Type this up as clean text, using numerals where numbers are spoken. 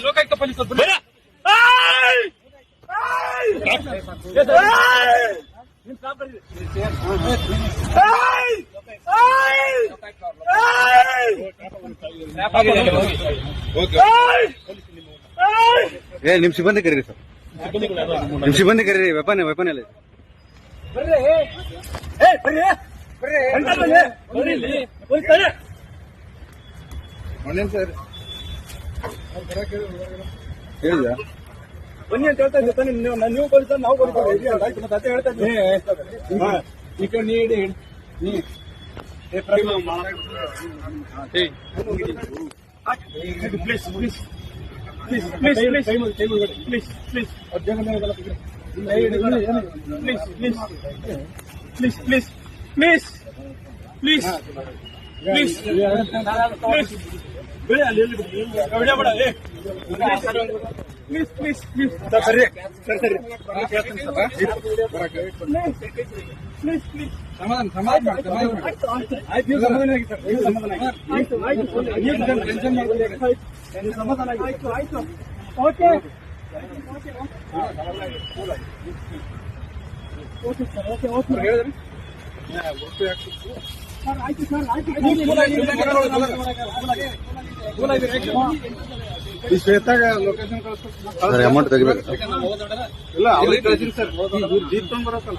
Lokayukta police ನಿಮ್ ಸಿಬ್ಬಂದಿ ಕರೀರಿ ಸರ್, ನಿಮ್ ಸಿಬ್ಬಂದಿ ಕರೀರಿ. ವೆಪನ್ ಎಲ್ಲ ಸರ್ ಹೇಳಿದ ಬನ್ನಿ ಅಂತ ಹೇಳ್ತಾ ಇದ್ದೆ ತಾನೆ. ನೀವು ಬರೀತ ನಾವು ಬರೀತಾರೆ ಮತ್ತೆ ಹೇಳ್ತಾ ಇದ್ದೀನಿ. ಈ ಕಡೆ ನೀಡಿ please please please please please please please please please please please please ಬೇಡ ಅಲ್ಲಿ ಬೇಡ ಪ್ಲೀಸ್ ಪ್ಲೀಸ್ ಪ್ಲೀಸ್ ಸರಿ ಸರಿ ಪ್ಲೀಸ್ ಪ್ಲೀಸ್ ಸಮಾಧಾನ ಆಯ್ತು. ನೀವು ಸಮಾಧಾನ ಆಗಿ ಸರ್, ನೀವು ಸಮಾಧಾನ ಆಗಿ ಟೆನ್ಷನ್ ಮಾಡ್ಕೊಳ್ಳಿ. ಸಮಾಧಾನ ಆಯ್ತು ಆಯ್ತು okay okay sir okay okay ಹೇಳಿದ್ರಿ ಸರ್. ಆಯ್ತು ಸರ್ ಆಯ್ತು. ಈ ಶ್ವೇತಾಗ ಲೊಕೇಶನ್ ಕಳಿಸ್ಬೇಕು. ಅಮೌಂಟ್ ತೆಗಿಬೇಕು ಇಲ್ಲ ಅವ್ರಿಗೆ ಕಳಿಸಿರಿ ಸರ್. ಜೀಪ್ ತಗೊಂಡ್ ಬರತ್ತಲ್ಲ.